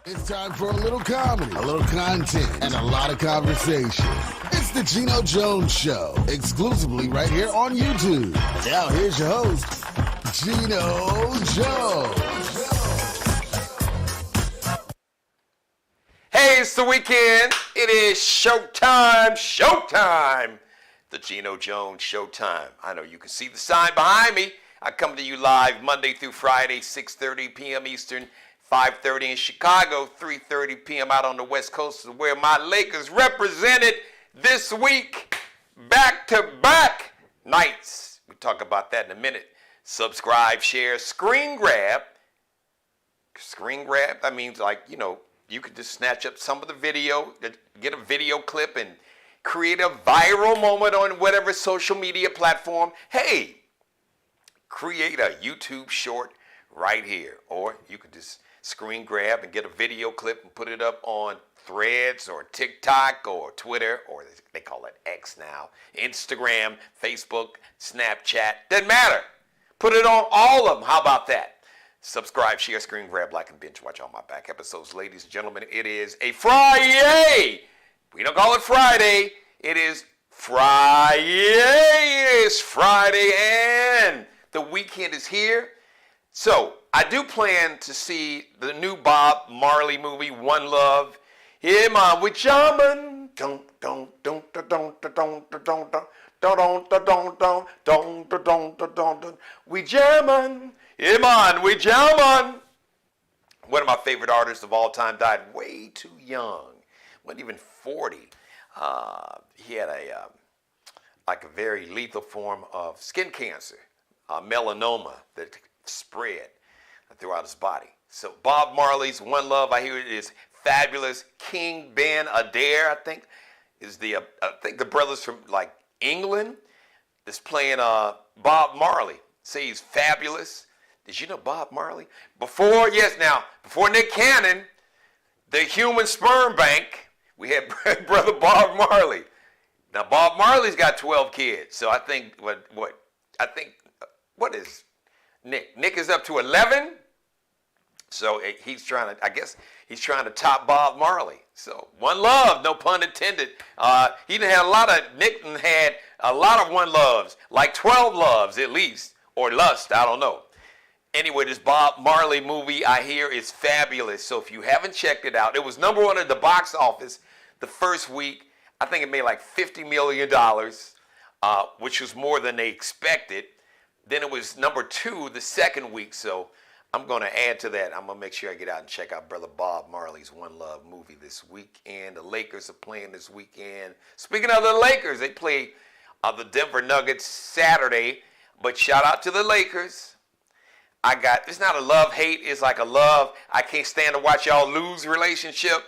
It's time for a little comedy, a little content, and a lot of conversation. It's the Geno Jones Show, exclusively right here on YouTube. Now here's your host, Geno Jones. Hey, it's the weekend. It is showtime, showtime. The Geno Jones Showtime. I know you can see the sign behind me. I come to you live Monday through Friday, 6:30 p.m. Eastern, 5:30 in Chicago, 3:30 p.m. out on the West Coast, where my Lakers represented this week, back-to-back nights. We'll talk about that in a minute. Subscribe, share, screen grab. Screen grab, that means you could just snatch up some of the video, get a video clip and create a viral moment on whatever social media platform. Hey, create a YouTube short right here. Or you could just screen grab and get a video clip and put it up on Threads or TikTok or Twitter, or they call it X now, Instagram, Facebook, Snapchat, doesn't matter. Put it on all of them. How about that? Subscribe, share, screen grab, like, and binge watch all my back episodes. Ladies and gentlemen, it is a Friday. We don't call it Friday. It is Friday. It's Friday, and the weekend is here. So I do plan to see the new Bob Marley movie, One Love. Yeah, man, we jamming. We jamming. Yeah, man, we jamming. One of my favorite artists of all time died way too young. Wasn't even 40. He had a very lethal form of skin cancer, melanoma that spread throughout his body. So Bob Marley's One Love, I hear it is fabulous. King Ben Adair, I think the brothers from England is playing Bob Marley. Say he's fabulous. Did you know Bob Marley? Before Nick Cannon, the human sperm bank, we had brother Bob Marley. Now Bob Marley's got 12 kids, so I think what is Nick? Nick is up to 11. So he's trying to top Bob Marley. So One Love, no pun intended. Nick had a lot of One Loves, like 12 loves at least, or lust, I don't know. Anyway, this Bob Marley movie I hear is fabulous. So if you haven't checked it out, it was number one at the box office the first week. I think it made like $50 million, which was more than they expected. Then it was number two the second week. So I'm going to add to that. I'm going to make sure I get out and check out brother Bob Marley's One Love movie this weekend. The Lakers are playing this weekend. Speaking of the Lakers, they play the Denver Nuggets Saturday. But shout out to the Lakers. It's not a love-hate. It's like a love, I can't stand to watch y'all lose relationship.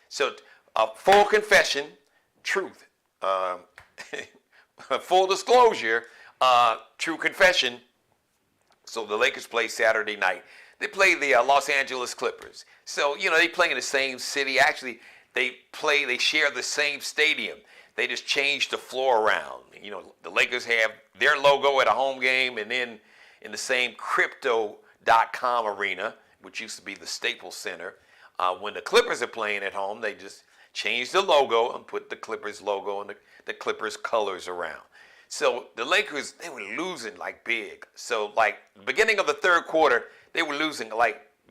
So full confession, truth, full disclosure, true confession. So the Lakers play Saturday night. They play the Los Angeles Clippers. So, they play in the same city. Actually, they share the same stadium. They just changed the floor around. The Lakers have their logo at a home game, and then in the same Crypto.com arena, which used to be the Staples Center. When the Clippers are playing at home, they just change the logo and put the Clippers logo and the Clippers colors around. So the Lakers, they were losing big. So beginning of the third quarter, they were losing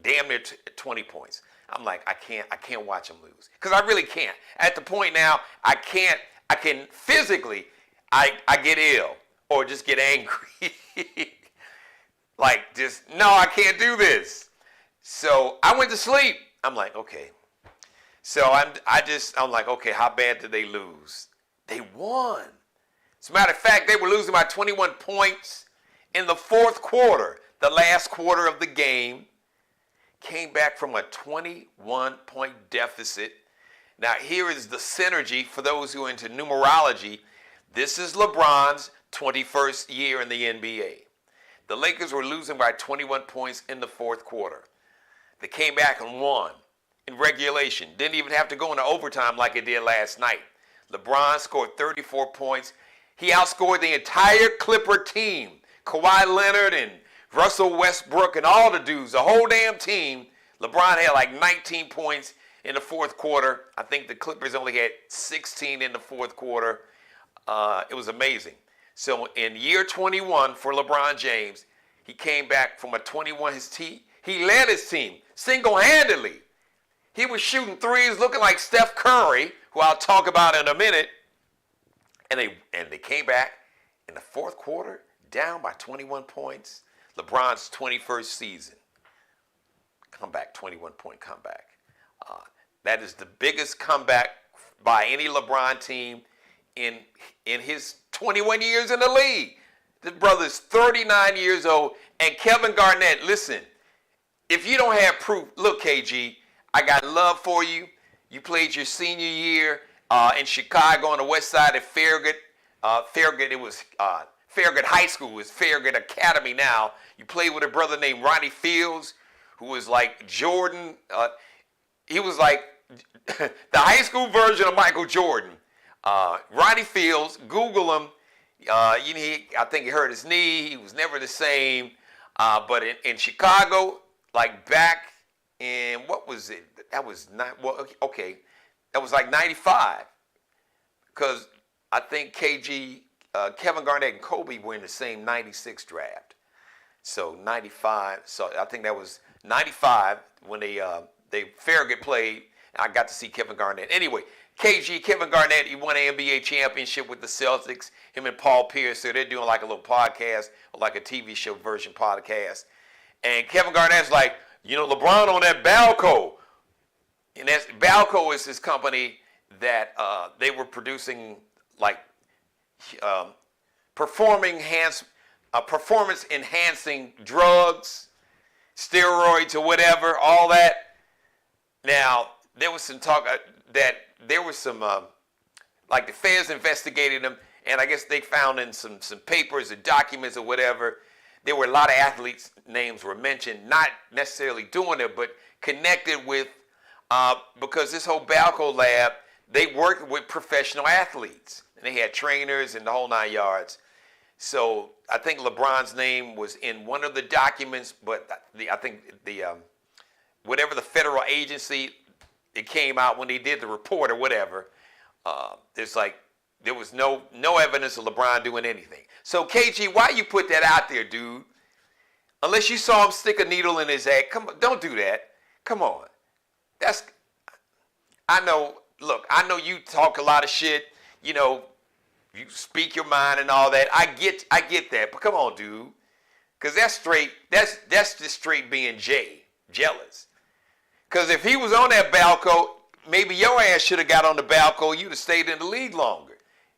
damn near 20 points. I'm like, I can't watch them lose. Because I really can't. At the point now, I can physically, I get ill or just get angry. I can't do this. So I went to sleep. I'm like, okay. So I'm like, okay, how bad did they lose? They won. As a matter of fact, they were losing by 21 points in the fourth quarter. The last quarter of the game came back from a 21-point deficit. Now, here is the synergy for those who are into numerology. This is LeBron's 21st year in the NBA. The Lakers were losing by 21 points in the fourth quarter. They came back and won in regulation. Didn't even have to go into overtime like it did last night. LeBron scored 34 points. He outscored the entire Clipper team. Kawhi Leonard and Russell Westbrook and all the dudes, the whole damn team. LeBron had like 19 points in the fourth quarter. I think the Clippers only had 16 in the fourth quarter. It was amazing. So in year 21 for LeBron James, he came back from a 21. He led his team single-handedly. He was shooting threes looking like Steph Curry, who I'll talk about in a minute. And they came back in the fourth quarter down by 21 points. LeBron's 21st season. Comeback, 21-point comeback. That is the biggest comeback by any LeBron team in his 21 years in the league. This brother's 39 years old. And Kevin Garnett, listen, if you don't have proof, look, KG, I got love for you. You played your senior year in Chicago on the west side of Farragut. Farragut, it was Farragut High School. It's Farragut Academy now. You played with a brother named Ronnie Fields, who was like Jordan. He was like the high school version of Michael Jordan. Ronnie Fields, Google him. I think he hurt his knee. He was never the same. But in Chicago, like back in, what was it? That was not, well, okay. That was like 95. Because I think Kevin Garnett and Kobe were in the same 96 draft. So 95. So I think that was 95 when they Farragut played. I got to see Kevin Garnett. Anyway, Kevin Garnett, he won an NBA championship with the Celtics. Him and Paul Pierce, so they're doing like a little podcast or like a TV show version podcast. And Kevin Garnett's like, LeBron on that Balco. And Balco is this company that they were producing like performance enhancing drugs, steroids or whatever, all that. Now, there was some talk that there was some, like the feds investigated them, and I guess they found in some papers or documents or whatever, there were a lot of athletes' names were mentioned, not necessarily doing it, but connected with, because this whole Balco lab, they worked with professional athletes, and they had trainers and the whole 9 yards. So I think LeBron's name was in one of the documents, but I think whatever the federal agency, it came out when they did the report or whatever. It's like there was no evidence of LeBron doing anything. So KG, why you put that out there, dude? Unless you saw him stick a needle in his head, come on, don't do that. Come on, I know you talk a lot of shit. You speak your mind and all that. I get that, but come on, dude, because that's straight. That's just straight being jealous. Because if he was on that Balco, maybe your ass should have got on the Balco. You'd have stayed in the league longer.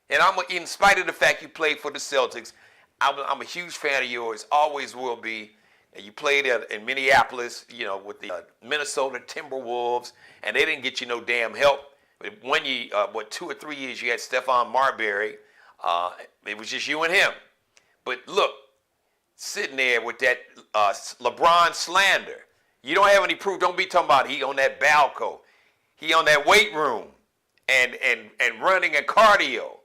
And in spite of the fact you played for the Celtics, I'm a huge fan of yours. Always will be. And you played in Minneapolis, with the Minnesota Timberwolves, and they didn't get you no damn help. But 2 or 3 years you had Stephon Marbury. It was just you and him. But look, sitting there with that LeBron slander. You don't have any proof. Don't be talking about he on that Balco. He on that weight room and running and cardio.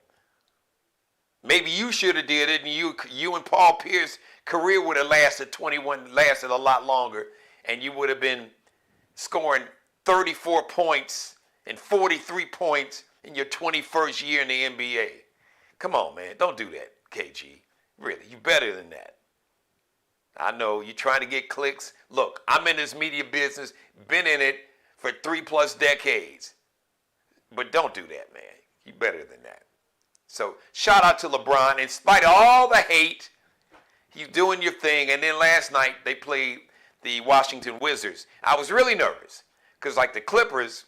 Maybe you should have did it, and you and Paul Pierce's career would have lasted a lot longer, and you would have been scoring 34 points and 43 points in your 21st year in the NBA. Come on, man. Don't do that, KG. Really, you better than that. I know you're trying to get clicks. Look, I'm in this media business, been in it for 3+ decades. But don't do that, man. You better than that. So shout out to LeBron. In spite of all the hate, he's doing your thing. And then last night they played the Washington Wizards. I was really nervous because like the Clippers,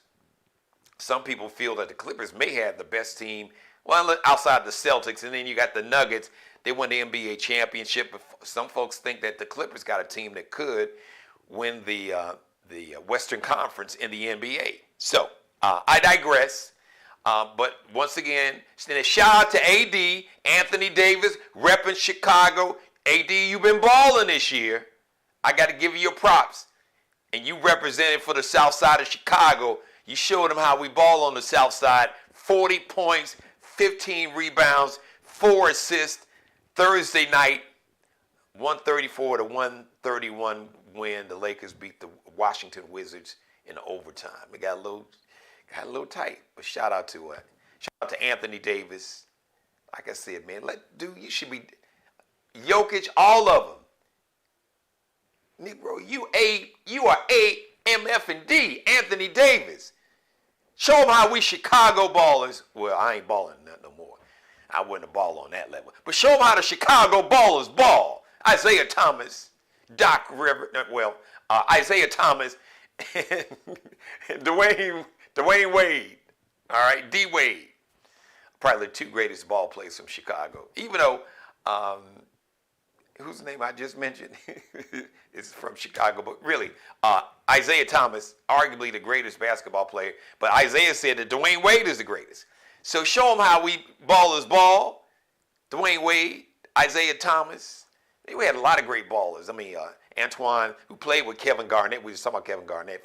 some people feel that the Clippers may have the best team, well, outside the Celtics. And then you got the Nuggets. They won the NBA championship. But some folks think that the Clippers got a team that could win the Western Conference in the NBA. So I digress. But once again, shout out to AD, Anthony Davis, repping Chicago. AD, you've been balling this year. I got to give you your props. And you represented for the South Side of Chicago. You showed them how we ball on the South Side. 40 points, 15 rebounds, 4 assists. Thursday night, 134 to 131 win. The Lakers beat the Washington Wizards in overtime. It got a little tight, but shout out to Anthony Davis. Like I said, man, you should be Jokic, all of them. Negro, you are AMF and D, Anthony Davis. Show them how we Chicago ballers. Well, I ain't balling that no more. I wouldn't have ball on that level. But show them how the Chicago ballers ball. Isaiah Thomas, Doc Rivers, Isaiah Thomas, Dwayne Wade, all right, D Wade. Probably the two greatest ball players from Chicago. Even though, whose name I just mentioned is from Chicago, but really, Isaiah Thomas, arguably the greatest basketball player, but Isaiah said that Dwayne Wade is the greatest. So show them how we ballers ball. Dwayne Wade, Isaiah Thomas. We had a lot of great ballers. I mean, Antoine, who played with Kevin Garnett. We were talking about Kevin Garnett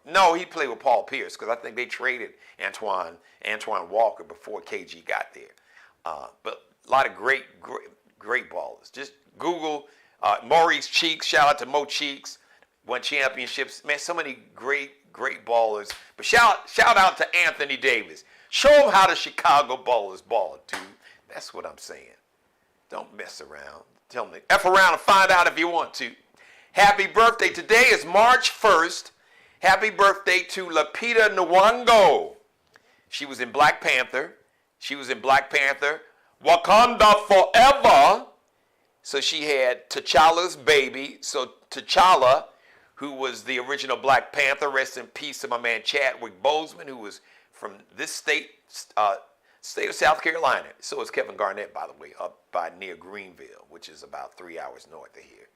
no, he played with Paul Pierce because I think they traded Antoine Walker before KG got there. But a lot of great ballers. Just Google Maurice Cheeks. Shout out to Mo Cheeks. Won championships. Man, so many great ballers. But shout out to Anthony Davis. Show them how the Chicago ballers ball, dude. That's what I'm saying. Don't mess around. Tell me. F around and find out if you want to. Happy birthday. Today is March 1st. Happy birthday to Lupita Nyongo. She was in Black Panther. Wakanda Forever. So she had T'Challa's baby. So T'Challa, who was the original Black Panther, rest in peace to my man Chadwick Boseman, who was from this state of South Carolina. So is Kevin Garnett, by the way, up by near Greenville, which is about 3 hours north of here.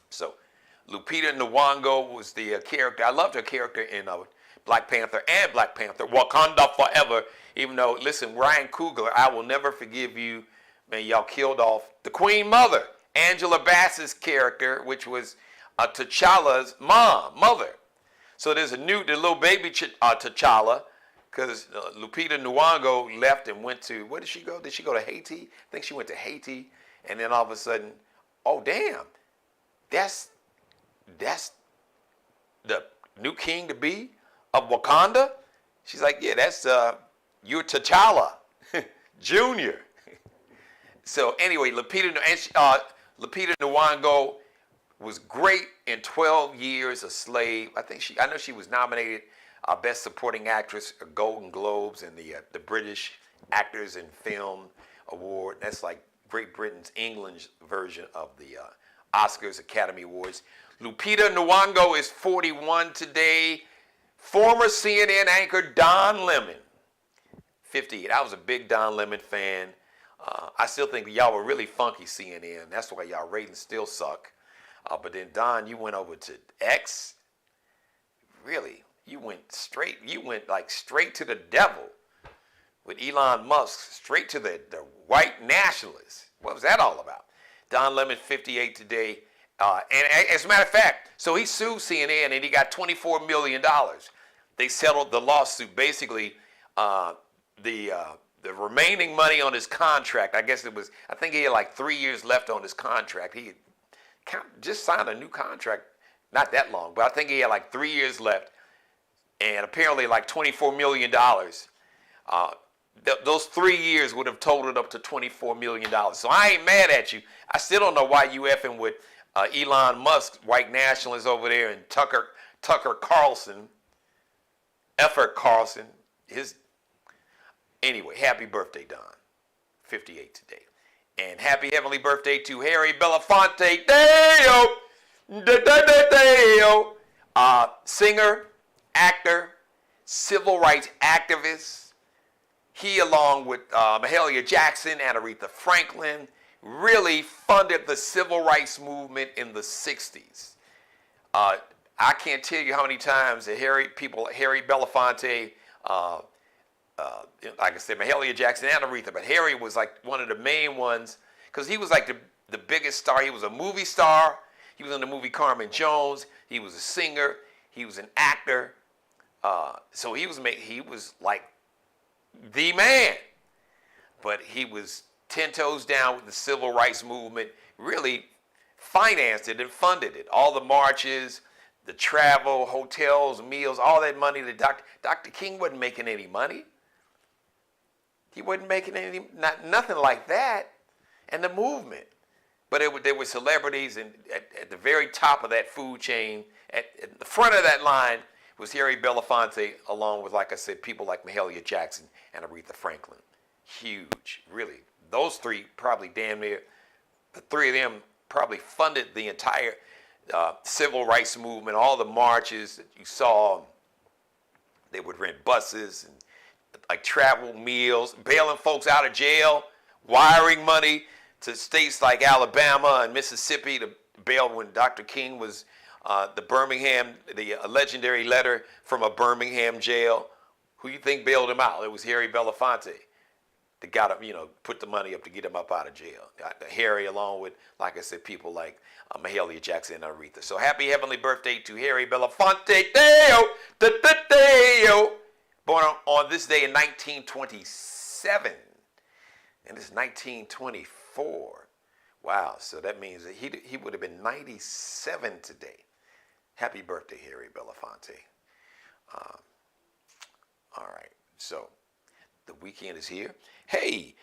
So Lupita Nyongo was the character. I loved her character in Black Panther and Black Panther, Wakanda Forever. Even though, listen, Ryan Coogler, I will never forgive you. Man, y'all killed off the Queen Mother, Angela Bassett's character, which was T'Challa's mother. So there's the little baby T'Challa, because Lupita Nyongo left and went to, where did she go? Did she go to Haiti? I think she went to Haiti, and then all of a sudden, oh damn, that's the new king to be of Wakanda? She's like, yeah, that's you're T'Challa Jr. So anyway, Lupita Nyongo was great in 12 Years a Slave. I know she was nominated Best Supporting Actress, Golden Globes, and the British Actors in Film Award. That's like Great Britain's England's version of the Oscars Academy Awards. Lupita Nyongo is 41 today. Former CNN anchor Don Lemon, 58. I was a big Don Lemon fan. I still think y'all were really funky CNN. That's why y'all ratings still suck. But then Don, you went over to X. Really, you went straight to the devil with Elon Musk, straight to the white nationalists. What was that all about? Don Lemon, 58 today. And as a matter of fact, so he sued CNN and he got $24 million. They settled the lawsuit. Basically, the remaining money on his contract, I think he had like 3 years left on his contract. He had just signed a new contract, not that long, but I think he had like 3 years left. And apparently like $24 million. Those 3 years would have totaled up to $24 million. So I ain't mad at you. I still don't know why you effing with Elon Musk, white nationalists over there, and Tucker Carlson, Anyway, happy birthday, Don. 58 today. And happy heavenly birthday to Harry Belafonte. Deo! Singer, actor, civil rights activist. He, along with Mahalia Jackson and Aretha Franklin, really funded the civil rights movement in the 60s. I can't tell you how many times that Harry Belafonte, like I said, Mahalia Jackson and Aretha, but Harry was like one of the main ones because he was like the biggest star. He was a movie star. He was in the movie Carmen Jones. He was a singer. He was an actor. So he was like the man. But he was 10 toes down with the civil rights movement, really financed it and funded it. All the marches, the travel, hotels, meals, all that money that Dr. King wasn't making any money. He wasn't making nothing like that. And the movement. But there were celebrities, and at the very top of that food chain, at the front of that line was Harry Belafonte, along with, like I said, people like Mahalia Jackson and Aretha Franklin. Huge, really. Those three probably damn near, the three of them probably funded the entire civil rights movement, all the marches that you saw. They would rent buses and like travel meals, bailing folks out of jail, wiring money to states like Alabama and Mississippi to bail when Dr. King was the legendary letter from a Birmingham jail. Who you think bailed him out? It was Harry Belafonte that got him, put the money up to get him up out of jail. Harry, along with, like I said, people like Mahalia Jackson and Aretha. So happy heavenly birthday to Harry Belafonte. Deo. Born on this day in 1927. And it's 1924. Wow, so that means that he would have been 97 today. Happy birthday, Harry Belafonte. All right, so the weekend is here. Hey,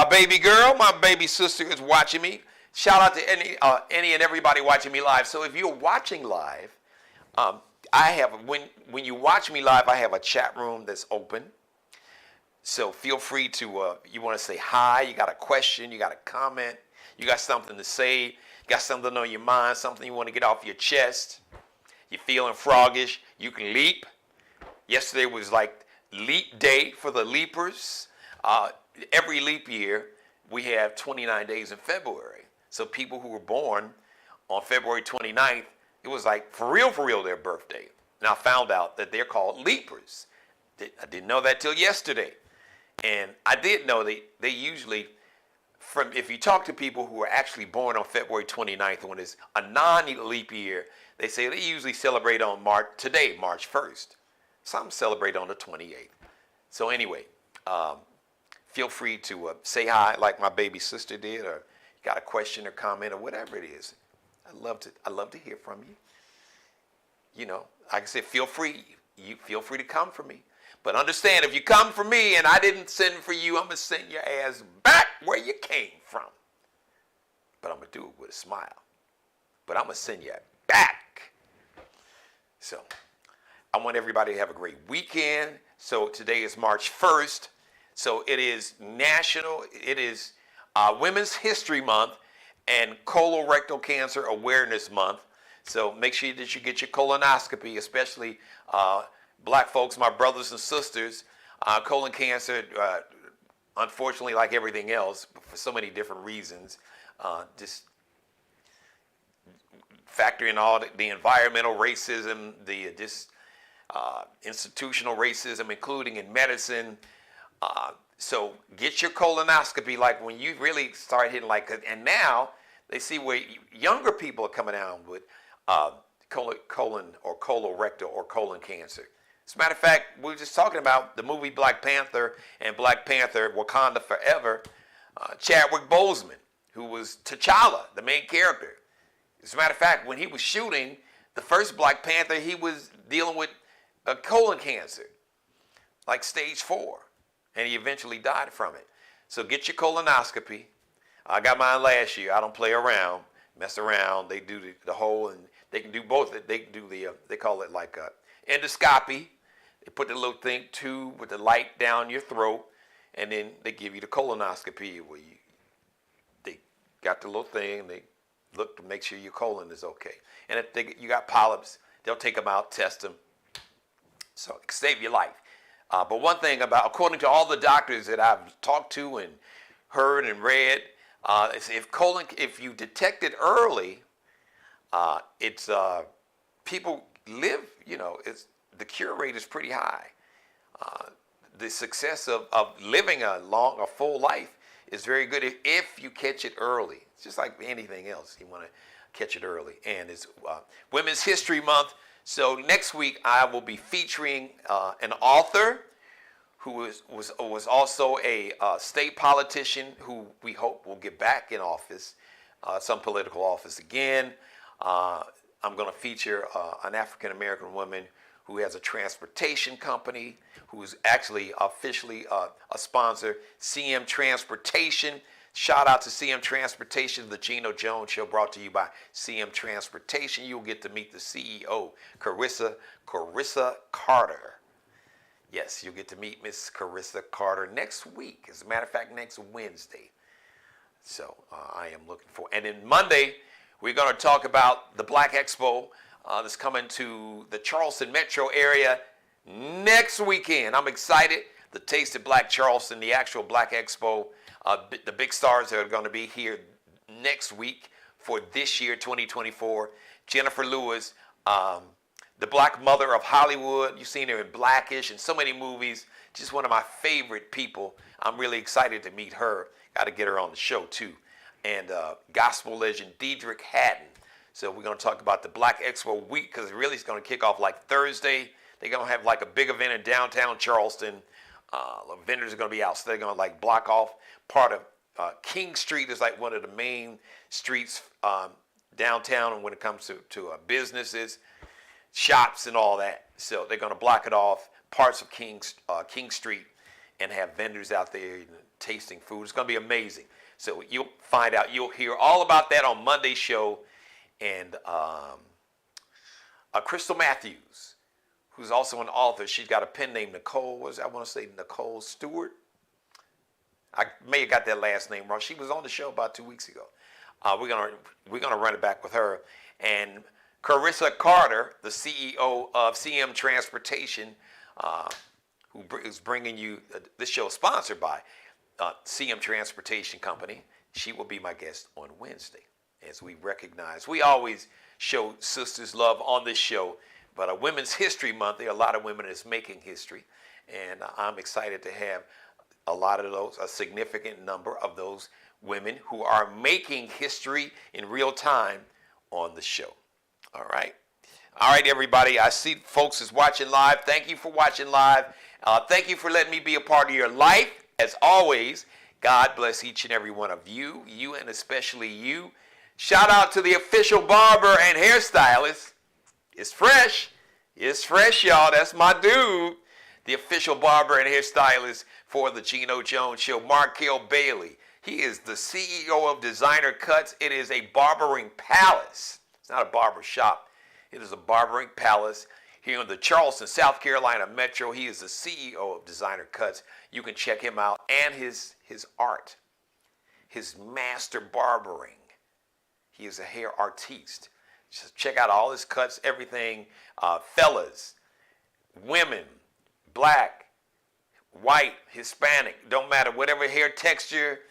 baby girl, my baby sister is watching me. Shout out to any and everybody watching me live. So if you're watching live, I have when you watch me live, I have a chat room that's open. So feel free to, you want to say hi, you got a question, you got a comment, you got something to say, you got something on your mind, something you want to get off your chest, you're feeling froggish, you can leap. Yesterday was like leap day for the leapers. Every leap year, we have 29 days in February. So people who were born on February 29th, it was like for real their birthday. And I found out that they're called leapers. I didn't know that till yesterday. And I did know they usually, if you talk to people who are actually born on February 29th, when it's a non-leap year, they say they usually celebrate on March 1st. Some celebrate on the 28th. So anyway, feel free to say hi like my baby sister did, or you got a question or comment or whatever it is. I love to hear from you. Like I said, feel free. You feel free to come for me. But understand, if you come for me and I didn't send for you, I'm going to send your ass back where you came from. But I'm going to do it with a smile. But I'm going to send you back. So I want everybody to have a great weekend. So today is March 1st. So it is Women's History Month and Colorectal Cancer Awareness Month. So make sure that you get your colonoscopy, especially Black folks, my brothers and sisters. Colon cancer, unfortunately, like everything else, for so many different reasons, just factor in all the environmental racism, the institutional racism, including in medicine. So get your colonoscopy, like when you really start hitting and now they see where younger people are coming down with colon or colorectal or colon cancer. As a matter of fact, we were just talking about the movie Black Panther and Black Panther Wakanda Forever. Chadwick Boseman, who was T'Challa, the main character. As a matter of fact, when he was shooting the first Black Panther, he was dealing with colon cancer, like stage 4, and he eventually died from it. So get your colonoscopy. I got mine last year. I don't play around, mess around. They do the whole, and they can do both. They can do they call it like endoscopy. They put the little tube with the light down your throat, and then they give you the colonoscopy where they got the little thing, and they look to make sure your colon is okay. And if you got polyps, they'll take them out, test them. So it can save your life. But one thing according to all the doctors that I've talked to and heard and read, if you detect it early, it's people live, the cure rate is pretty high. The success of living a full life is very good if you catch it early. It's just like anything else. You want to catch it early. And it's Women's History Month. So next week I will be featuring an author who was also a state politician who we hope will get back in office, some political office again. I'm going to feature an African-American woman who has a transportation company, who's actually officially a sponsor, CM Transportation. Shout out to CM Transportation, the Geno Jones Show, brought to you by CM Transportation. You'll get to meet the CEO, Carissa Carter. Yes, you'll get to meet Miss Carissa Carter next week. As a matter of fact, next Wednesday. So I am looking for. And then Monday, we're going to talk about the Black Expo that's coming to the Charleston metro area next weekend. I'm excited. The Taste of Black Charleston, the actual Black Expo, the big stars that are going to be here next week for this year, 2024. Jennifer Lewis, the Black Mother of Hollywood. You've seen her in Blackish and so many movies. Just one of my favorite people. I'm really excited to meet her. Got to get her on the show too. And gospel legend Diedrich Haddon. So we're going to talk about the Black Expo week, because really it's going to kick off like Thursday. They're going to have like a big event in downtown Charleston. Vendors are going to be out, so they're going to like block off part of King Street is like one of the main streets downtown, and when it comes to businesses, shops, and all that. So they're going to block it off, parts of King Street, and have vendors out there tasting food. It's going to be amazing. So you'll find out, you'll hear all about that on Monday's show. And Crystal Matthews, who's also an author, she's got a pen named Nicole. I want to say Nicole Stewart. I may have got that last name wrong. She was on the show about 2 weeks ago. We're gonna run it back with her. And Carissa Carter, the CEO of CM Transportation, who is bringing you this show, is sponsored by CM Transportation Company. She will be my guest on Wednesday. As we recognize, we always show sisters love on this show, but a Women's History Month, there are a lot of women that's making history, and I'm excited to have a significant number of those women who are making history in real time on the show. All right, everybody. I see folks is watching live. Thank you for watching live. Thank you for letting me be a part of your life. As always, God bless each and every one of you and especially you. Shout out to the official barber and hairstylist. It's fresh, y'all. That's my dude. The official barber and hairstylist for the Geno Jones Show, Markel Bailey. He is the CEO of Designer Cuts. It is a barbering palace. It's not a barber shop. It is a barbering palace here in the Charleston, South Carolina metro. He is the CEO of Designer Cuts. You can check him out and his art, his master barbering. He is a hair artiste. Just check out all his cuts, everything. Fellas, women, black, white, Hispanic, don't matter. Whatever hair texture,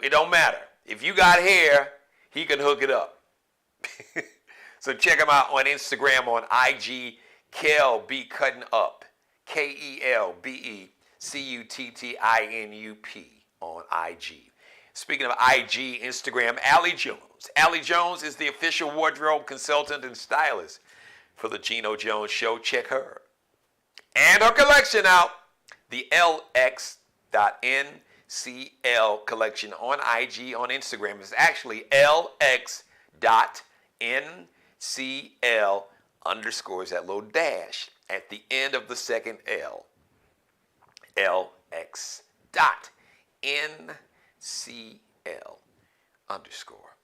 it don't matter. If you got hair, he can hook it up. So check him out on Instagram, on IG, Kel B Cutting Up. KELBECUTTINUP on IG. Speaking of IG, Instagram, Allie Jones. Allie Jones is the official wardrobe consultant and stylist for the Geno Jones Show. Check her. And her collection out, the LX.NCL collection on IG, on Instagram. It's actually LX.NCL underscores, that little dash at the end of the second L. LX.NCL underscore.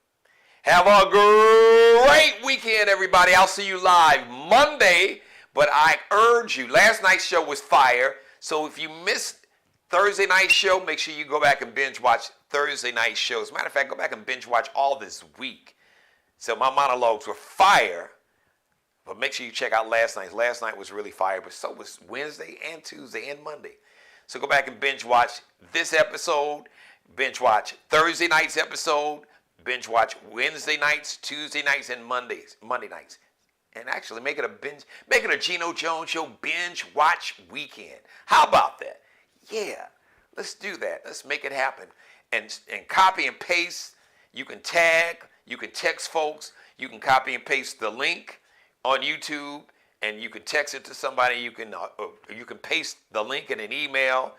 Have a great weekend, everybody. I'll see you live Monday, but I urge you, last night's show was fire, so if you missed Thursday night's show, make sure you go back and binge watch Thursday night shows. As a matter of fact, go back and binge watch all this week. So my monologues were fire, but make sure you check out last night. Last night was really fire, but so was Wednesday and Tuesday and Monday. So go back and binge watch this episode, binge watch Thursday night's episode, binge watch Wednesday nights, Tuesday nights, and Monday nights. And actually make it a Geno Jones Show binge watch weekend. How about that? Yeah, let's do that. Let's make it happen. And copy and paste. You can tag, you can text folks, you can copy and paste the link on YouTube, and you can text it to somebody. You can paste the link in an email.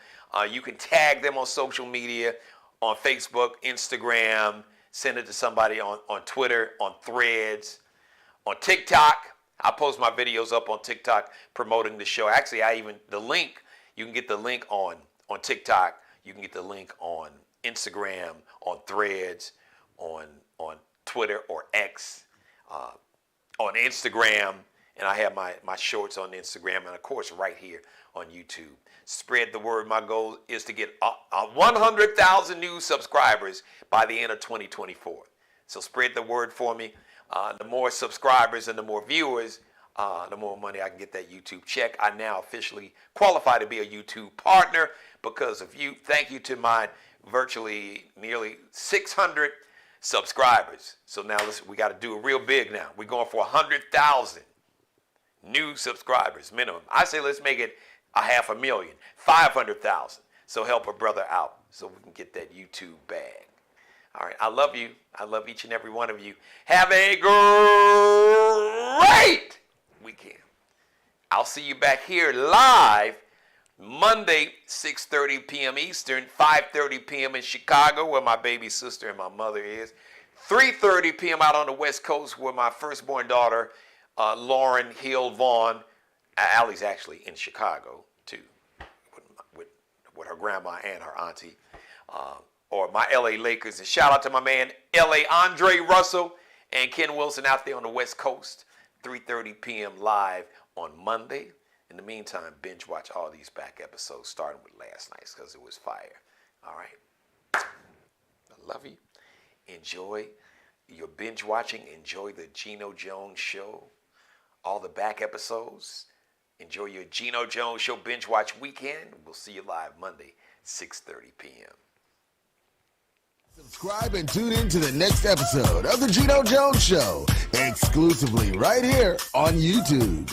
You can tag them on social media, on Facebook, Instagram. Send it to somebody on Twitter, on Threads, on TikTok. I post my videos up on TikTok promoting the show. Actually, the link, you can get the link on TikTok. You can get the link on Instagram, on Threads, on Twitter or X, on Instagram. And I have my shorts on Instagram and, of course, right here on YouTube. Spread the word. My goal is to get 100,000 new subscribers by the end of 2024. So spread the word for me. The more subscribers and the more viewers, the more money I can get that YouTube check. I now officially qualify to be a YouTube partner because of you. Thank you to my virtually nearly 600 subscribers. So now we got to do it real big now. We're going for 100,000 new subscribers minimum. I say let's make it 500,000, 500,000. So help a brother out so we can get that YouTube bag. All right, I love you. I love each and every one of you. Have a great weekend. I'll see you back here live Monday, 6:30 p.m. Eastern, 5:30 p.m. in Chicago, where my baby sister and my mother is. 3:30 p.m. out on the West Coast, where my firstborn daughter, Lauren Hill Vaughn, Allie's actually in Chicago, too, with her grandma and her auntie. Or my LA Lakers. And shout out to my man, LA Andre Russell and Ken Wilson out there on the West Coast, 3:30 p.m. live on Monday. In the meantime, binge watch all these back episodes, starting with last night's because it was fire. All right. I love you. Enjoy your binge watching. Enjoy the Geno Jones Show. All the back episodes. Enjoy your Geno Jones Show binge watch weekend. We'll see you live Monday, 6:30 p.m. Subscribe and tune in to the next episode of the Geno Jones Show, exclusively right here on YouTube.